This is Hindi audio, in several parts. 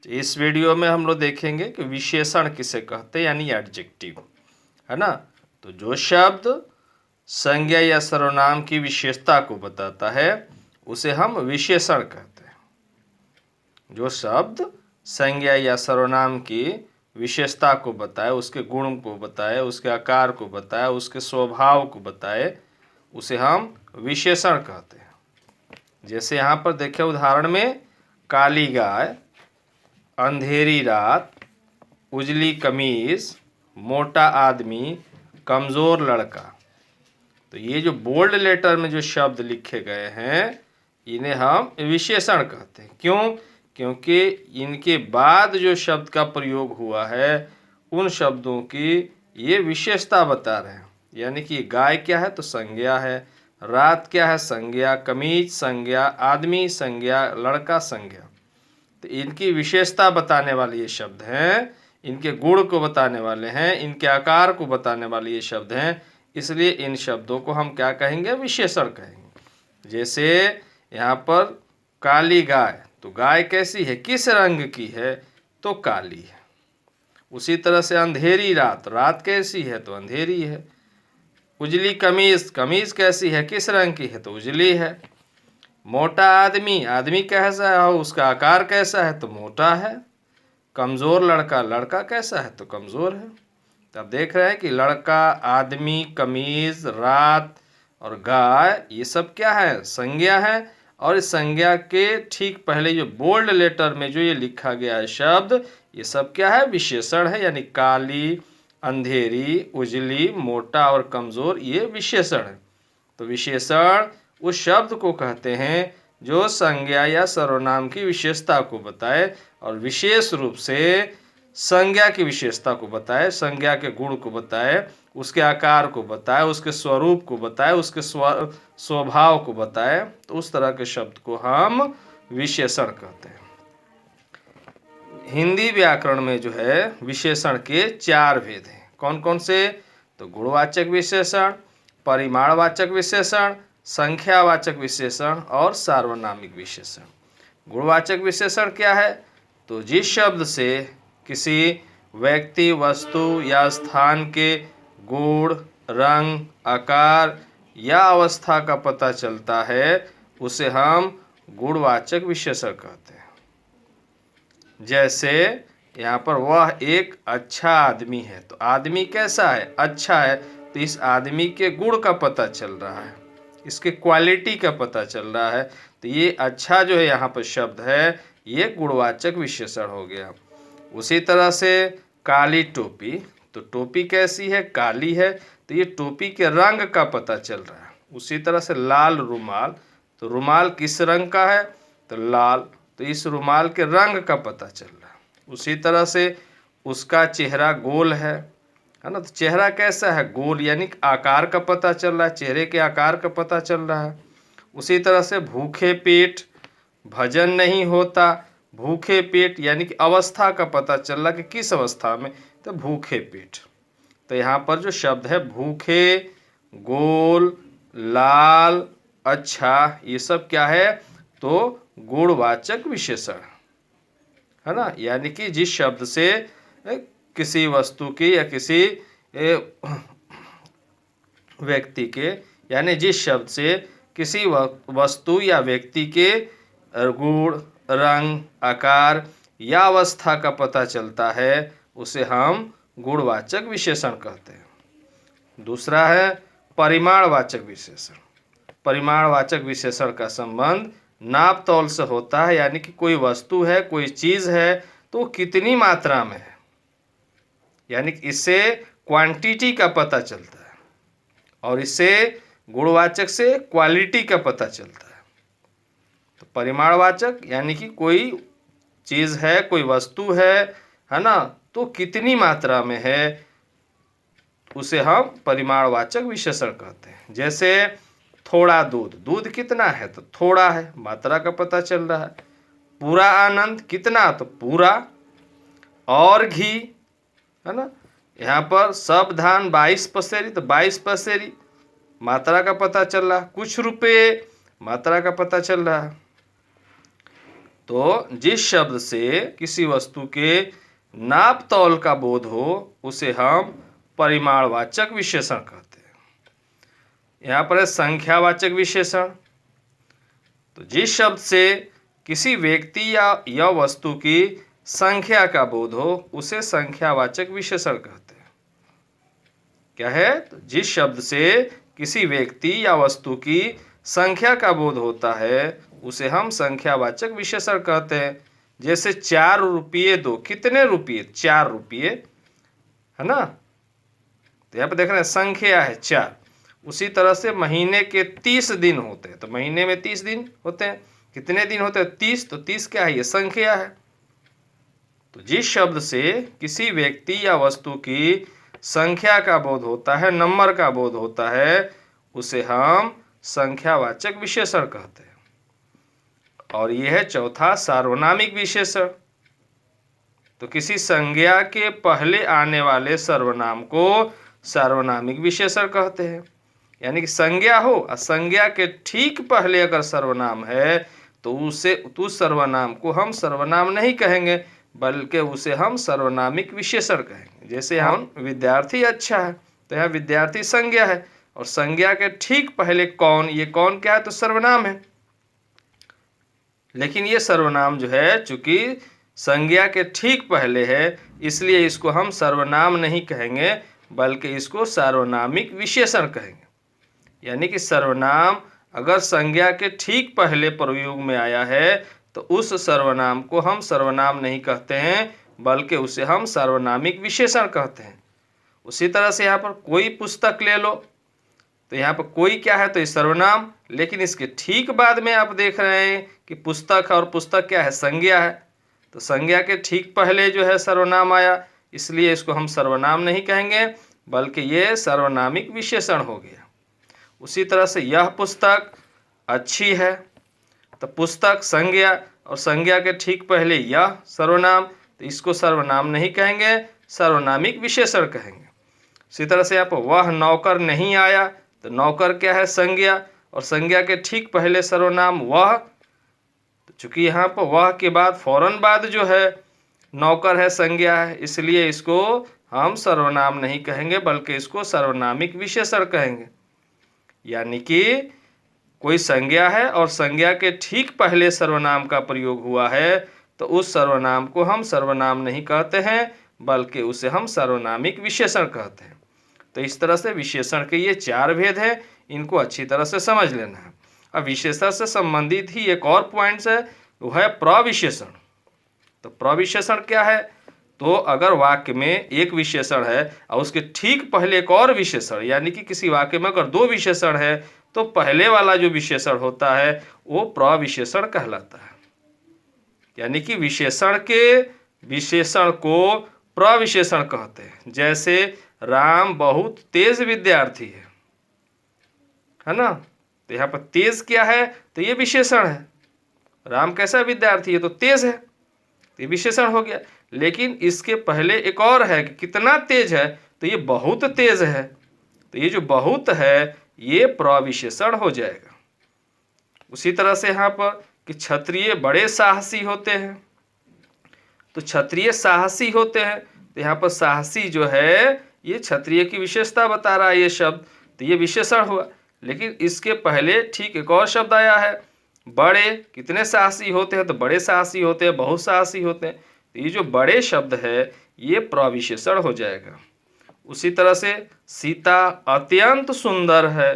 इस वीडियो में हम लोग देखेंगे कि विशेषण किसे कहते हैं, यानी एडजेक्टिव, है ना। तो जो शब्द संज्ञा या सर्वनाम की विशेषता को बताता है उसे हम विशेषण कहते हैं। जो शब्द संज्ञा या सर्वनाम की विशेषता को बताए, उसके गुण को बताए, उसके आकार को बताए, उसके स्वभाव को बताए, उसे हम विशेषण कहते हैं। जैसे यहाँ पर देखें उदाहरण में, काली गाय, अंधेरी रात, उजली कमीज, मोटा आदमी, कमज़ोर लड़का। तो ये जो बोल्ड लेटर में जो शब्द लिखे गए हैं इन्हें हम विशेषण कहते हैं। क्यों? क्योंकि इनके बाद जो शब्द का प्रयोग हुआ है उन शब्दों की ये विशेषता बता रहे हैं। यानी कि गाय क्या है तो संज्ञा है, रात क्या है संज्ञा, कमीज संज्ञा, आदमी संज्ञा, लड़का संज्ञा। तो इनकी विशेषता बताने वाले ये शब्द हैं, इनके गुण को बताने वाले हैं, इनके आकार को बताने वाले ये शब्द हैं। इसलिए इन शब्दों को हम क्या कहेंगे? विशेषण कहेंगे। जैसे यहाँ पर काली गाय, तो गाय कैसी है, किस रंग की है तो काली है। उसी तरह से अंधेरी रात, रात कैसी है तो अंधेरी है। उजली कमीज, कमीज कैसी है, किस रंग की है तो उजली है। मोटा आदमी, आदमी कैसा है, उसका आकार कैसा है तो मोटा है। कमज़ोर लड़का, लड़का कैसा है तो कमज़ोर है। तो आप देख रहे हैं कि लड़का, आदमी, कमीज, रात और गाय ये सब क्या है? संज्ञा है। और इस संज्ञा के ठीक पहले जो बोल्ड लेटर में जो ये लिखा गया है शब्द, ये सब क्या है? विशेषण है। यानी काली, अंधेरी, उजली, मोटा और कमज़ोर ये विशेषण है। तो विशेषण उस शब्द को कहते हैं जो संज्ञा या सर्वनाम की विशेषता को बताए और विशेष रूप से संज्ञा की विशेषता को बताए, संज्ञा के गुण को बताए, उसके आकार को बताए, उसके स्वरूप को बताए, उसके स्वभाव को बताए। तो उस तरह के शब्द को हम विशेषण कहते हैं। हिंदी व्याकरण में जो है विशेषण के 4 भेद हैं। कौन कौन से? तो गुणवाचक विशेषण, परिमाणवाचक विशेषण, संख्यावाचक विशेषण और सार्वनामिक विशेषण। गुणवाचक विशेषण क्या है? तो जिस शब्द से किसी व्यक्ति, वस्तु या स्थान के गुण, रंग, आकार या अवस्था का पता चलता है उसे हम गुणवाचक विशेषण कहते हैं। जैसे यहाँ पर वह एक अच्छा आदमी है, तो आदमी कैसा है? अच्छा है। तो इस आदमी के गुण का पता चल रहा है, इसके क्वालिटी का पता चल रहा है। तो ये अच्छा जो है यहाँ पर शब्द है ये गुणवाचक विशेषण हो गया। उसी तरह से काली टोपी, तो टोपी कैसी है? काली है। तो ये टोपी के रंग का पता चल रहा है। उसी तरह से लाल रुमाल, तो रुमाल किस रंग का है तो लाल, तो इस रुमाल के रंग का पता चल रहा है। उसी तरह से उसका चेहरा गोल है ना, तो चेहरा कैसा है? गोल, यानी आकार का पता चल रहा है, चेहरे के आकार का पता चल रहा है। उसी तरह से भूखे पेट, भजन नहीं होता, भूखे पेट यानी कि अवस्था का पता चल रहा कि किस अवस्था में, तो भूखे पेट। तो यहाँ पर जो शब्द है भूखे, गोल, लाल, अच्छा, ये सब क्या है तो गुणवाचक विशेषण है ना। यानी कि जिस शब्द से किसी वस्तु की या किसी व्यक्ति के, यानी जिस शब्द से किसी वस्तु या व्यक्ति के गुण, रंग, आकार या अवस्था का पता चलता है उसे हम गुणवाचक विशेषण कहते हैं। दूसरा है परिमाणवाचक विशेषण। परिमाणवाचक विशेषण का संबंध नाप तौल से होता है। यानी कि कोई वस्तु है, कोई चीज़ है तो कितनी मात्रा में है, यानी कि इससे क्वांटिटी का पता चलता है और इससे गुणवाचक से क्वालिटी का पता चलता है। तो परिमाणवाचक यानी कि कोई चीज़ है, कोई वस्तु है ना, तो कितनी मात्रा में है उसे हम परिमाणवाचक विशेषण कहते हैं। जैसे थोड़ा दूध, दूध कितना है तो थोड़ा है, मात्रा का पता चल रहा है। पूरा आनंद, कितना तो पूरा। और घी है ना, यहाँ पर सब धान 22 पसेरी, तो 22 पसेरी मात्रा का पता चल रहा। कुछ रुपये, मात्रा का पता चल रहा है। तो जिस शब्द से किसी वस्तु के नाप तौल का बोध हो उसे हम परिमाणवाचक विशेषण कहते हैं। यहाँ पर है संख्यावाचक विशेषण। तो जिस शब्द से किसी व्यक्ति या वस्तु की संख्या का बोध हो उसे संख्यावाचक विशेषण कहते हैं। क्या है? तो जिस शब्द से किसी व्यक्ति या वस्तु की संख्या का बोध होता है उसे हम संख्यावाचक विशेषण कहते हैं। जैसे 4 रुपये दो, कितने रुपये? 4 रुपये, है ना। तो यहाँ पे देख रहे हैं संख्या है 4। उसी तरह से महीने के 30 दिन होते हैं, तो महीने में 30 दिन होते हैं। कितने दिन होते हैं? 30। तो 30 क्या है? ये संख्या है। तो जिस शब्द से किसी व्यक्ति या वस्तु की संख्या का बोध होता है, नंबर का बोध होता है, उसे हम संख्यावाचक विशेषण कहते हैं। और यह है चौथा सार्वनामिक विशेषण। तो किसी संज्ञा के पहले आने वाले सर्वनाम को सार्वनामिक विशेषण कहते हैं। यानी कि संज्ञा हो और संज्ञा के ठीक पहले अगर सर्वनाम है तो उस सर्वनाम को हम सर्वनाम नहीं कहेंगे बल्कि उसे हम सर्वनामिक विशेषण कहेंगे। जैसे हम विद्यार्थी अच्छा है तो यहाँ विद्यार्थी संज्ञा है और संज्ञा के ठीक पहले कौन, ये कौन क्या है? तो सर्वनाम है। लेकिन ये सर्वनाम जो है चूंकि संज्ञा के ठीक पहले है इसलिए इसको हम सर्वनाम नहीं कहेंगे बल्कि इसको सार्वनामिक विशेषण कहेंगे। यानी कि सर्वनाम अगर संज्ञा के ठीक पहले प्रयोग में आया है तो उस सर्वनाम को हम सर्वनाम नहीं कहते हैं बल्कि उसे हम सार्वनामिक विशेषण कहते हैं। उसी तरह से यहाँ पर कोई पुस्तक ले लो, तो यहाँ पर कोई क्या है? तो ये सर्वनाम, लेकिन इसके ठीक बाद में आप देख रहे हैं कि पुस्तक है और पुस्तक क्या है? संज्ञा है। तो संज्ञा के ठीक पहले जो है सर्वनाम आया, इसलिए इसको हम सर्वनाम नहीं कहेंगे बल्कि ये सार्वनामिक विशेषण हो गया। उसी तरह से यह पुस्तक अच्छी है, तो पुस्तक संज्ञा और संज्ञा के ठीक पहले यह सर्वनाम, तो इसको सर्वनाम नहीं कहेंगे, सार्वनामिक विशेषण कहेंगे। इसी तरह से यहाँ पर वह नौकर नहीं आया, तो नौकर क्या है? संज्ञा और संज्ञा के ठीक पहले सर्वनाम वह, तो चूंकि यहाँ पर वह के बाद फौरन बाद जो है नौकर है, संज्ञा है, इसलिए इसको हम सर्वनाम नहीं कहेंगे बल्कि इसको सर्वनामिक विशेषण कहेंगे। यानी कि कोई संज्ञा है और संज्ञा के ठीक पहले सर्वनाम का प्रयोग हुआ है तो उस सर्वनाम को हम सर्वनाम नहीं कहते हैं बल्कि उसे हम सार्वनामिक विशेषण कहते हैं। तो इस तरह से विशेषण के ये 4 भेद हैं, इनको अच्छी तरह से समझ लेना है। अब विशेषण से संबंधित ही एक और पॉइंट्स है, वो है प्रविशेषण। तो प्रविशेषण क्या है? तो अगर वाक्य में एक विशेषण है और उसके ठीक पहले एक और विशेषण, यानी कि किसी वाक्य में अगर 2 विशेषण है तो पहले वाला जो विशेषण होता है वो प्रविशेषण कहलाता है। यानी कि विशेषण के विशेषण को प्रविशेषण कहते हैं। जैसे राम बहुत तेज विद्यार्थी है ना। तो यहाँ पर तेज क्या है? तो ये विशेषण है। राम कैसा विद्यार्थी है? तो तेज है, तो ये विशेषण हो गया। लेकिन इसके पहले एक और है कि कितना तेज है? तो ये बहुत तेज है, तो ये जो बहुत है ये प्रविशेषण हो जाएगा। उसी तरह से यहाँ पर कि क्षत्रिय बड़े साहसी होते हैं, तो क्षत्रिय साहसी होते हैं, तो यहाँ पर साहसी जो है ये क्षत्रिय की विशेषता बता रहा है ये शब्द, तो ये विशेषण हुआ। लेकिन इसके पहले ठीक एक और शब्द आया है, बड़े कितने साहसी होते हैं? तो बड़े साहसी होते हैं, बहुत साहसी होते हैं, तो ये जो बड़े शब्द है ये प्रविशेषण हो जाएगा। उसी तरह से सीता अत्यंत सुंदर है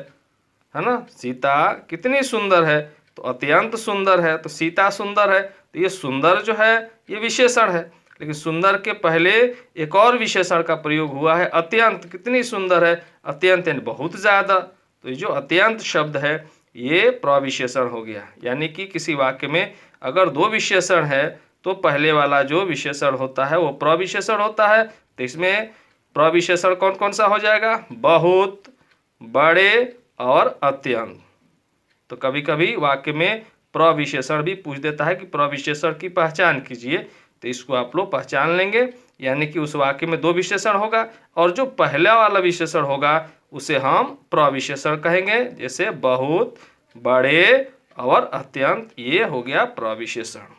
ना। सीता कितनी सुंदर है? तो अत्यंत सुंदर है, तो सीता सुंदर है, तो ये सुंदर जो है ये विशेषण है। लेकिन सुंदर के पहले एक और विशेषण का प्रयोग हुआ है, अत्यंत कितनी सुंदर है? अत्यंत यानी बहुत ज़्यादा, तो ये जो अत्यंत शब्द है ये प्रविशेषण हो गया। यानी कि किसी वाक्य में अगर 2 विशेषण है तो पहले वाला जो विशेषण होता है वो प्रविशेषण होता है। तो इसमें प्रविशेषण कौन कौन सा हो जाएगा? बहुत, बड़े और अत्यंत। तो कभी कभी वाक्य में प्रविशेषण भी पूछ देता है कि प्रविशेषण की पहचान कीजिए, तो इसको आप लोग पहचान लेंगे। यानी कि उस वाक्य में 2 विशेषण होगा और जो पहला वाला विशेषण होगा उसे हम प्रविशेषण कहेंगे। जैसे बहुत, बड़े और अत्यंत, ये हो गया प्रविशेषण।